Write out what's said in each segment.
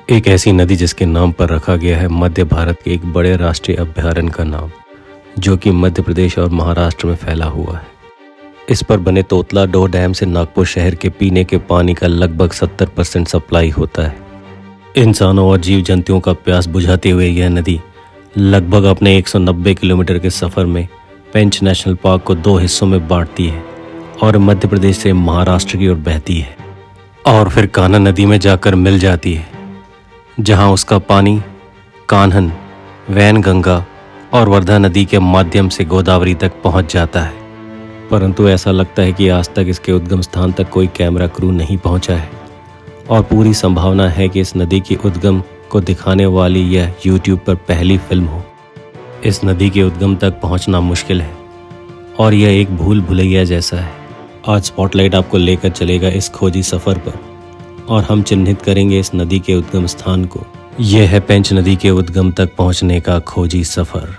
एक ऐसी नदी जिसके नाम पर रखा गया है मध्य भारत के एक बड़े राष्ट्रीय अभयारण्य का नाम, जो कि मध्य प्रदेश और महाराष्ट्र में फैला हुआ है। इस पर बने तोतला डो डैम से नागपुर शहर के पीने के पानी का लगभग 70% सप्लाई होता है। इंसानों और जीव जंतुओं का प्यास बुझाते हुए यह नदी लगभग अपने 190 किलोमीटर के सफ़र में पेंच नेशनल पार्क को 2 हिस्सों में बांटती है और मध्य प्रदेश से महाराष्ट्र की ओर बहती है और फिर कान्हा नदी में जाकर मिल जाती है, जहां उसका पानी कान्हन, वैनगंगा और वर्धा नदी के माध्यम से गोदावरी तक पहुंच जाता है। परंतु ऐसा लगता है कि आज तक इसके उद्गम स्थान तक कोई कैमरा क्रू नहीं पहुंचा है और पूरी संभावना है कि इस नदी की उद्गम को दिखाने वाली यह यूट्यूब पर पहली फिल्म हो। इस नदी के उद्गम तक पहुंचना मुश्किल है और यह एक भूल भुलैया जैसा है। आज स्पॉटलाइट आपको लेकर चलेगा इस खोजी सफ़र पर और हम चिन्हित करेंगे इस नदी के उद्गम स्थान को। यह है पेंच नदी के उद्गम तक पहुंचने का खोजी सफ़र।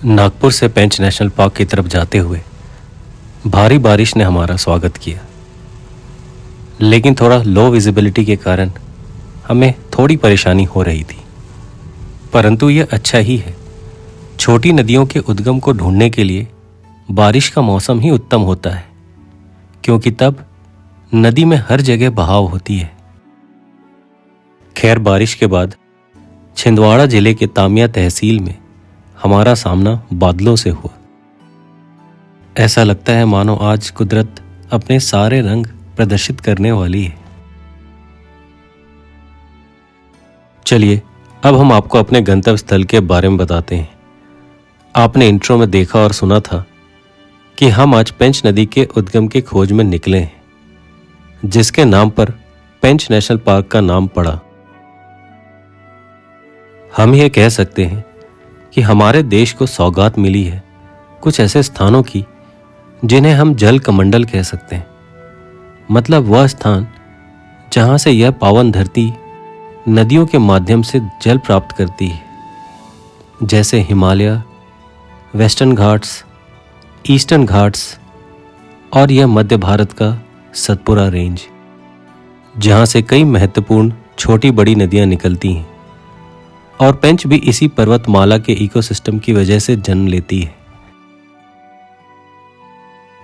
नागपुर से पेंच नेशनल पार्क की तरफ जाते हुए भारी बारिश ने हमारा स्वागत किया, लेकिन थोड़ा लो विजिबिलिटी के कारण हमें थोड़ी परेशानी हो रही थी। परंतु यह अच्छा ही है। छोटी नदियों के उद्गम को ढूंढने के लिए बारिश का मौसम ही उत्तम होता है, क्योंकि तब नदी में हर जगह बहाव होती है। खैर, बारिश के बाद छिंदवाड़ा जिले के तामिया तहसील में हमारा सामना बादलों से हुआ। ऐसा लगता है मानो आज कुदरत अपने सारे रंग प्रदर्शित करने वाली है। चलिए अब हम आपको अपने गंतव्य स्थल के बारे में बताते हैं। आपने इंट्रो में देखा और सुना था कि हम आज पेंच नदी के उद्गम के खोज में निकले हैं, जिसके नाम पर पेंच नेशनल पार्क का नाम पड़ा। हम यह कह सकते हैं कि हमारे देश को सौगात मिली है कुछ ऐसे स्थानों की जिन्हें हम जल कमंडल कह सकते हैं। मतलब वह स्थान जहां से यह पावन धरती नदियों के माध्यम से जल प्राप्त करती है, जैसे हिमालय, वेस्टर्न घाट्स, ईस्टर्न घाट्स और यह मध्य भारत का सतपुरा रेंज, जहां से कई महत्वपूर्ण छोटी बड़ी नदियां निकलती हैं। और पेंच भी इसी पर्वतमाला के इकोसिस्टम की वजह से जन्म लेती है।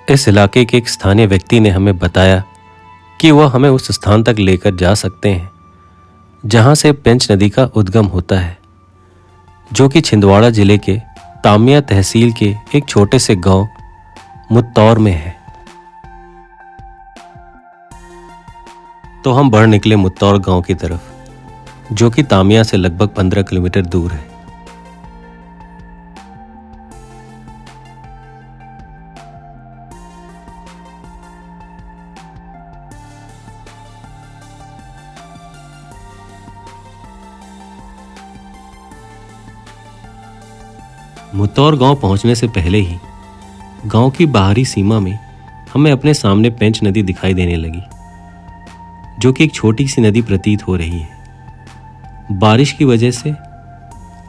इस इलाके के एक स्थानीय व्यक्ति ने हमें बताया कि वह हमें उस स्थान तक लेकर जा सकते हैं जहां से पेंच नदी का उद्गम होता है, जो कि छिंदवाड़ा जिले के तामिया तहसील के एक छोटे से गांव मुत्तौर में है। तो हम बढ़ निकले मुत्तौर गांव की तरफ, जो कि तामिया से लगभग 15 किलोमीटर दूर है। मुत्तौर गांव पहुंचने से पहले ही गांव की बाहरी सीमा में हमें अपने सामने पेंच नदी दिखाई देने लगी, जो कि एक छोटी सी नदी प्रतीत हो रही है। बारिश की वजह से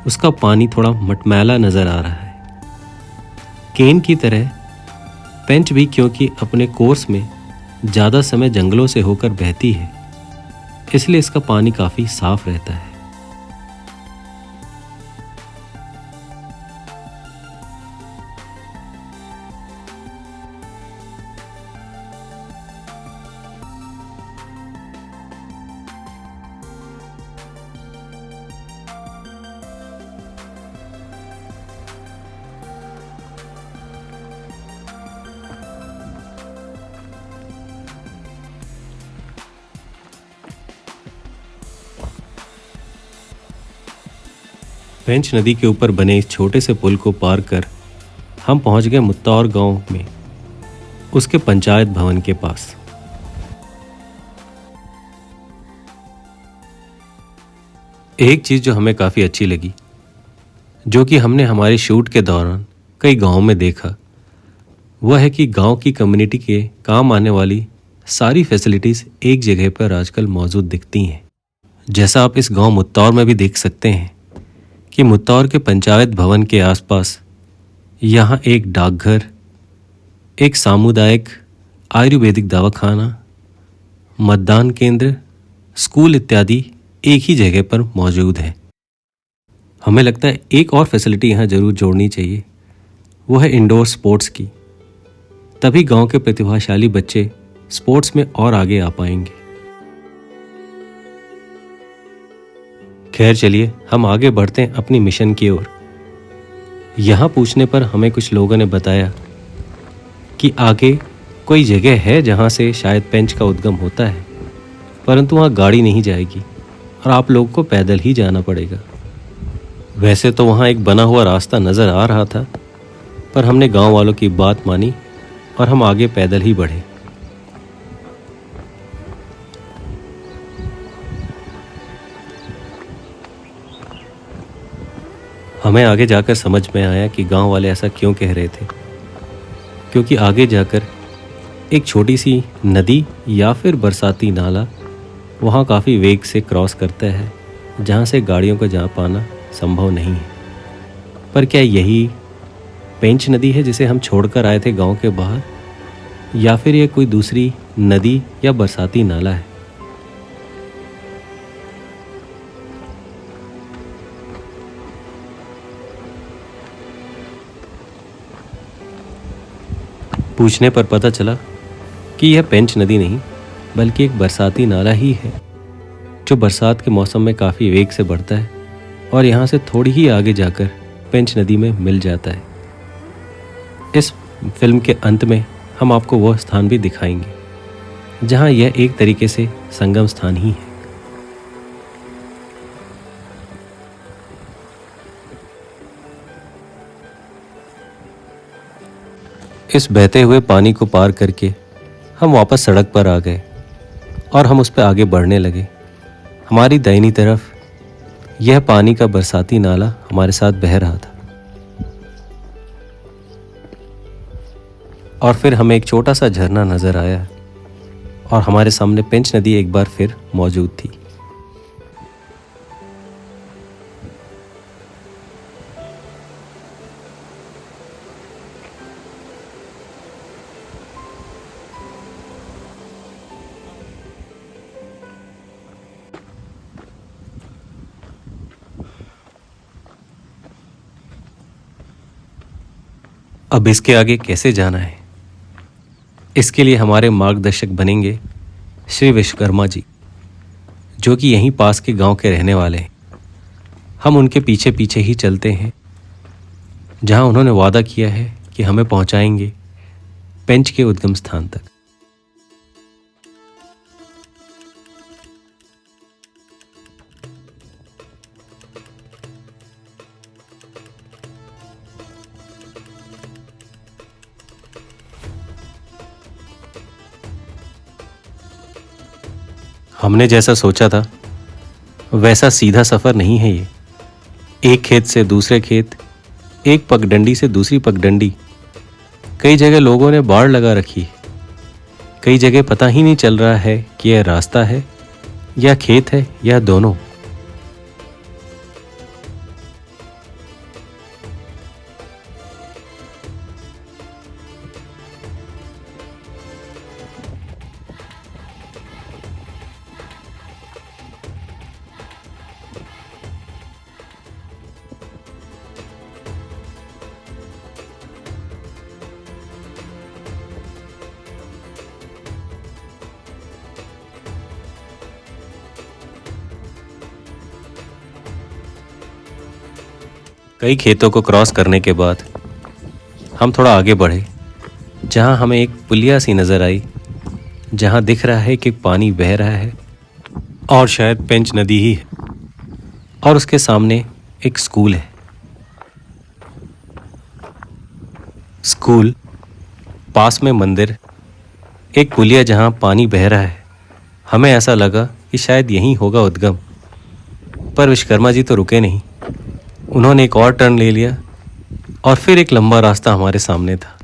उसका पानी थोड़ा मटमैला नजर आ रहा है। केन की तरह पेंच भी, क्योंकि अपने कोर्स में ज़्यादा समय जंगलों से होकर बहती है, इसलिए इसका पानी काफ़ी साफ रहता है। पेंच नदी के ऊपर बने इस छोटे से पुल को पार कर हम पहुंच गए मुत्तौर गांव में, उसके पंचायत भवन के पास। एक चीज जो हमें काफी अच्छी लगी, जो कि हमने हमारे शूट के दौरान कई गांवों में देखा, वह है कि गांव की कम्युनिटी के काम आने वाली सारी फैसिलिटीज एक जगह पर आजकल मौजूद दिखती हैं। जैसा आप इस गांव मुत्तौर में भी देख सकते हैं कि मुत्तौर के पंचायत भवन के आसपास यहाँ एक डाकघर, एक सामुदायिक आयुर्वेदिक दवाखाना, मतदान केंद्र, स्कूल इत्यादि एक ही जगह पर मौजूद है। हमें लगता है एक और फैसिलिटी यहाँ जरूर जोड़नी चाहिए, वो है इंडोर स्पोर्ट्स की। तभी गांव के प्रतिभाशाली बच्चे स्पोर्ट्स में और आगे आ पाएंगे। खैर चलिए हम आगे बढ़ते हैं अपनी मिशन की ओर। यहाँ पूछने पर हमें कुछ लोगों ने बताया कि आगे कोई जगह है जहाँ से शायद पेंच का उद्गम होता है, परंतु वहाँ गाड़ी नहीं जाएगी और आप लोगों को पैदल ही जाना पड़ेगा। वैसे तो वहाँ एक बना हुआ रास्ता नज़र आ रहा था, पर हमने गांव वालों की बात मानी और हम आगे पैदल ही बढ़े। हमें आगे जाकर समझ में आया कि गांव वाले ऐसा क्यों कह रहे थे, क्योंकि आगे जाकर एक छोटी सी नदी या फिर बरसाती नाला वहाँ काफ़ी वेग से क्रॉस करता है, जहाँ से गाड़ियों का जा पाना संभव नहीं है। पर क्या यही पेंच नदी है जिसे हम छोड़कर आए थे गांव के बाहर, या फिर यह कोई दूसरी नदी या बरसाती नाला है? पूछने पर पता चला कि यह पेंच नदी नहीं बल्कि एक बरसाती नाला ही है, जो बरसात के मौसम में काफ़ी वेग से बढ़ता है और यहाँ से थोड़ी ही आगे जाकर पेंच नदी में मिल जाता है। इस फिल्म के अंत में हम आपको वह स्थान भी दिखाएंगे जहाँ यह एक तरीके से संगम स्थान ही है। इस बहते हुए पानी को पार करके हम वापस सड़क पर आ गए और हम उस पर आगे बढ़ने लगे। हमारी दाहिनी तरफ यह पानी का बरसाती नाला हमारे साथ बह रहा था और फिर हमें एक छोटा सा झरना नजर आया और हमारे सामने पेंच नदी एक बार फिर मौजूद थी। अब इसके आगे कैसे जाना है, इसके लिए हमारे मार्गदर्शक बनेंगे श्री विश्वकर्मा जी, जो कि यहीं पास के गांव के रहने वाले हैं। हम उनके पीछे पीछे ही चलते हैं, जहां उन्होंने वादा किया है कि हमें पहुंचाएंगे पेंच के उद्गम स्थान तक। हमने जैसा सोचा था वैसा सीधा सफर नहीं है ये। एक खेत से दूसरे खेत, एक पगडंडी से दूसरी पगडंडी, कई जगह लोगों ने बाड़ लगा रखी है। कई जगह पता ही नहीं चल रहा है कि यह रास्ता है या खेत है या दोनों। कई खेतों को क्रॉस करने के बाद हम थोड़ा आगे बढ़े, जहां हमें एक पुलिया सी नजर आई, जहां दिख रहा है कि पानी बह रहा है और शायद पेंच नदी ही है, और उसके सामने एक स्कूल है। स्कूल, पास में मंदिर, एक पुलिया जहां पानी बह रहा है। हमें ऐसा लगा कि शायद यहीं होगा उद्गम, पर विश्वकर्मा जी तो रुके नहीं। उन्होंने एक और टर्न ले लिया और फिर एक लंबा रास्ता हमारे सामने था।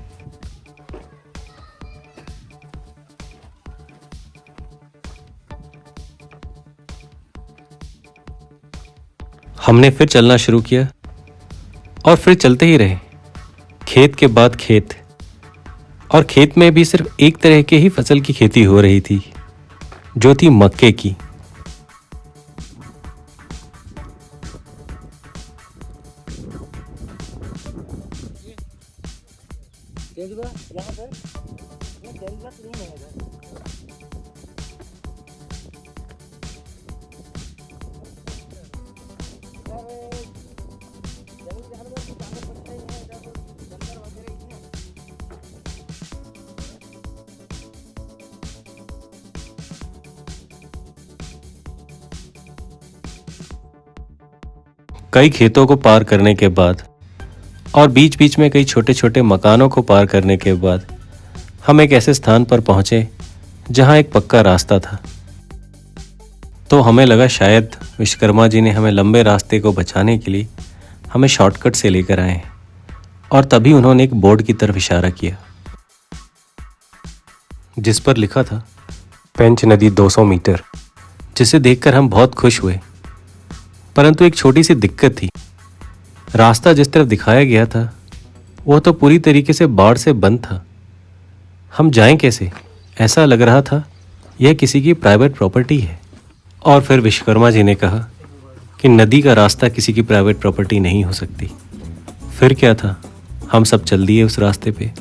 हमने फिर चलना शुरू किया और फिर चलते ही रहे, खेत के बाद खेत, और खेत में भी सिर्फ एक तरह के ही फसल की खेती हो रही थी, जो थी मक्के की। कई खेतों को पार करने के बाद और बीच बीच में कई छोटे छोटे मकानों को पार करने के बाद हम एक ऐसे स्थान पर पहुंचे जहां एक पक्का रास्ता था। तो हमें लगा शायद विश्वकर्मा जी ने हमें लंबे रास्ते को बचाने के लिए हमें शॉर्टकट से लेकर आए हैं, और तभी उन्होंने एक बोर्ड की तरफ इशारा किया जिस पर लिखा था पेंच नदी 200 मीटर, जिसे देखकर हम बहुत खुश हुए। परंतु एक छोटी सी दिक्कत थी, रास्ता जिस तरफ दिखाया गया था वो तो पूरी तरीके से बाढ़ से बंद था। हम जाएं कैसे? ऐसा लग रहा था यह किसी की प्राइवेट प्रॉपर्टी है। और फिर विश्वकर्मा जी ने कहा कि नदी का रास्ता किसी की प्राइवेट प्रॉपर्टी नहीं हो सकती। फिर क्या था, हम सब चल दिए उस रास्ते पे।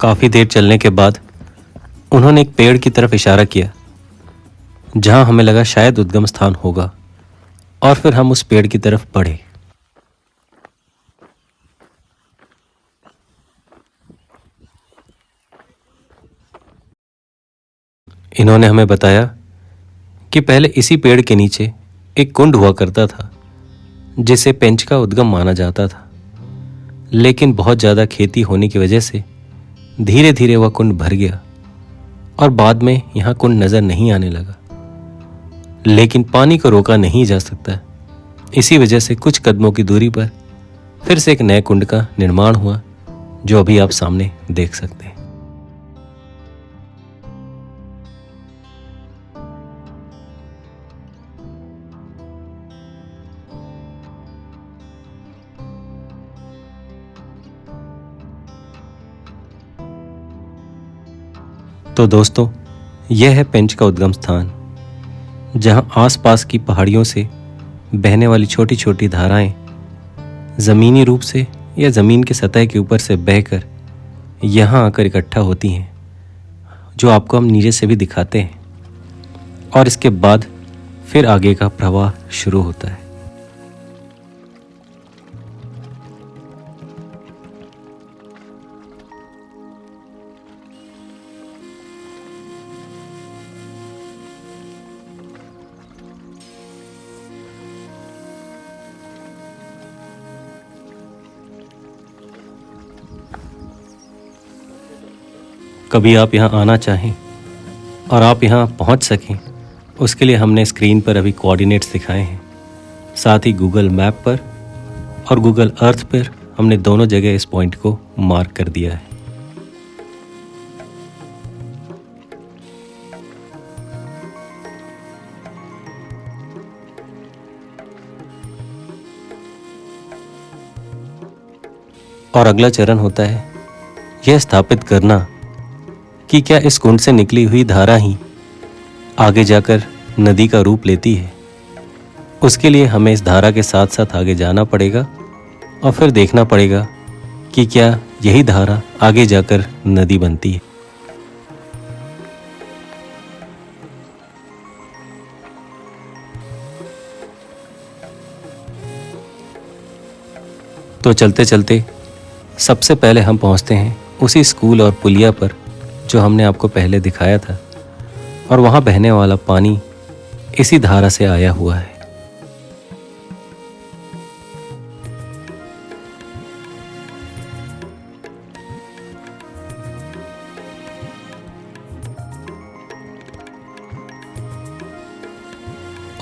काफी देर चलने के बाद उन्होंने एक पेड़ की तरफ इशारा किया जहां हमें लगा शायद उद्गम स्थान होगा, और फिर हम उस पेड़ की तरफ बढ़े। इन्होंने हमें बताया कि पहले इसी पेड़ के नीचे एक कुंड हुआ करता था जिसे पेंच का उद्गम माना जाता था, लेकिन बहुत ज्यादा खेती होने की वजह से धीरे धीरे वह कुंड भर गया और बाद में यहां कुंड नजर नहीं आने लगा। लेकिन पानी को रोका नहीं जा सकता, इसी वजह से कुछ कदमों की दूरी पर फिर से एक नए कुंड का निर्माण हुआ, जो अभी आप सामने देख सकते हैं। तो दोस्तों, यह है पेंच का उद्गम स्थान, जहां आसपास की पहाड़ियों से बहने वाली छोटी छोटी धाराएं जमीनी रूप से या जमीन की सतह के ऊपर से बहकर यहां आकर इकट्ठा होती हैं, जो आपको हम नीचे से भी दिखाते हैं, और इसके बाद फिर आगे का प्रवाह शुरू होता है। कभी आप यहाँ आना चाहें और आप यहाँ पहुँच सकें, उसके लिए हमने स्क्रीन पर अभी कोऑर्डिनेट्स दिखाए हैं। साथ ही गूगल मैप पर और गूगल अर्थ पर हमने दोनों जगह इस पॉइंट को मार्क कर दिया है। और अगला चरण होता है यह स्थापित करना कि क्या इस कुंड से निकली हुई धारा ही आगे जाकर नदी का रूप लेती है। उसके लिए हमें इस धारा के साथ साथ आगे जाना पड़ेगा और फिर देखना पड़ेगा कि क्या यही धारा आगे जाकर नदी बनती है। तो चलते चलते सबसे पहले हम पहुंचते हैं उसी स्कूल और पुलिया पर जो हमने आपको पहले दिखाया था, और वहां बहने वाला पानी इसी धारा से आया हुआ है।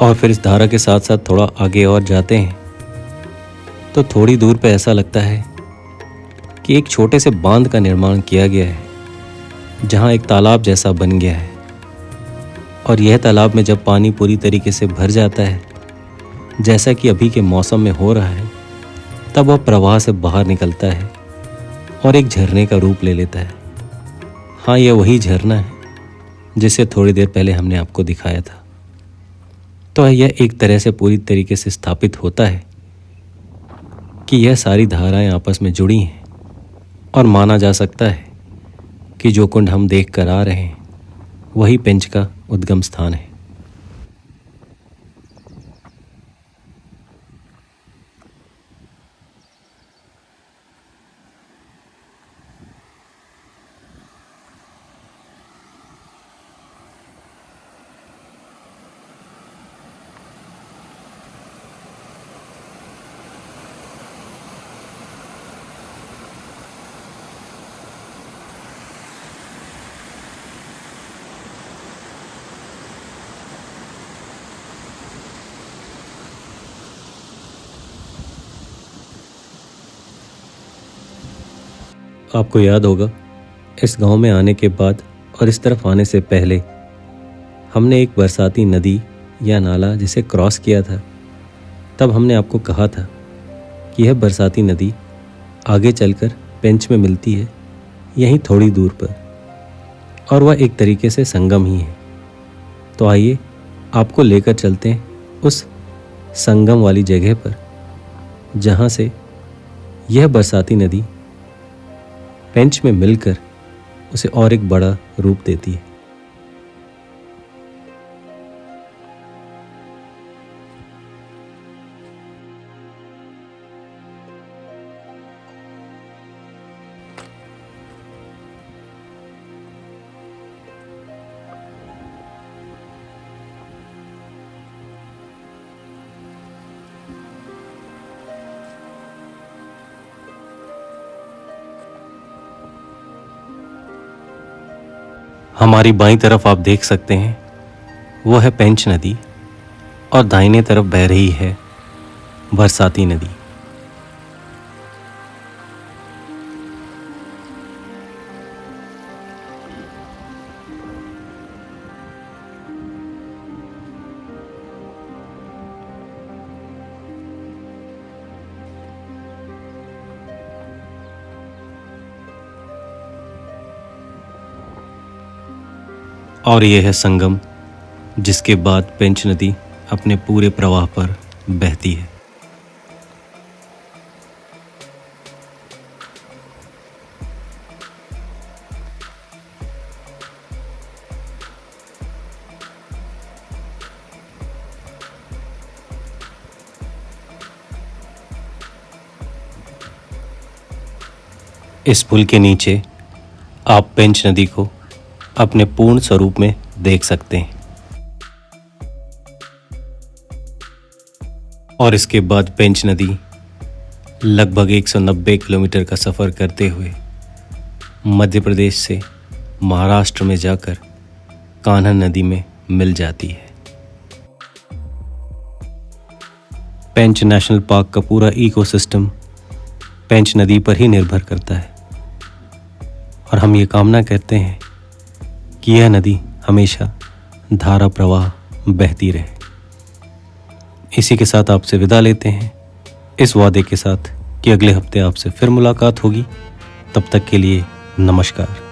और फिर इस धारा के साथ साथ थोड़ा आगे और जाते हैं तो थोड़ी दूर पे ऐसा लगता है कि एक छोटे से बांध का निर्माण किया गया है, जहां एक तालाब जैसा बन गया है। और यह तालाब में जब पानी पूरी तरीके से भर जाता है, जैसा कि अभी के मौसम में हो रहा है, तब वह प्रवाह से बाहर निकलता है और एक झरने का रूप ले लेता है। हाँ, यह वही झरना है जिसे थोड़ी देर पहले हमने आपको दिखाया था। तो यह एक तरह से पूरी तरीके से स्थापित होता है कि यह सारी धाराएं आपस में जुड़ी हैं, और माना जा सकता है कि जो कुंड हम देख कर आ रहे हैं वही पेंच का उद्गम स्थान है। आपको याद होगा, इस गांव में आने के बाद और इस तरफ आने से पहले हमने एक बरसाती नदी या नाला जिसे क्रॉस किया था। तब हमने आपको कहा था कि यह बरसाती नदी आगे चलकर पेंच में मिलती है, यहीं थोड़ी दूर पर, और वह एक तरीके से संगम ही है। तो आइए आपको लेकर चलते हैं उस संगम वाली जगह पर, जहाँ से यह बरसाती नदी पेंच में मिलकर उसे और एक बड़ा रूप देती है। हमारी बाईं तरफ आप देख सकते हैं वो है पेंच नदी, और दाहिने तरफ बह रही है बरसाती नदी। और यह है संगम, जिसके बाद पेंच नदी अपने पूरे प्रवाह पर बहती है। इस पुल के नीचे आप पेंच नदी को अपने पूर्ण स्वरूप में देख सकते हैं। और इसके बाद पेंच नदी लगभग 190 किलोमीटर का सफ़र करते हुए मध्य प्रदेश से महाराष्ट्र में जाकर कान्हा नदी में मिल जाती है। पेंच नेशनल पार्क का पूरा इकोसिस्टम पेंच नदी पर ही निर्भर करता है, और हम ये कामना करते हैं कि यह नदी हमेशा धारा प्रवाह बहती रहे। इसी के साथ आपसे विदा लेते हैं, इस वादे के साथ कि अगले हफ्ते आपसे फिर मुलाकात होगी। तब तक के लिए नमस्कार।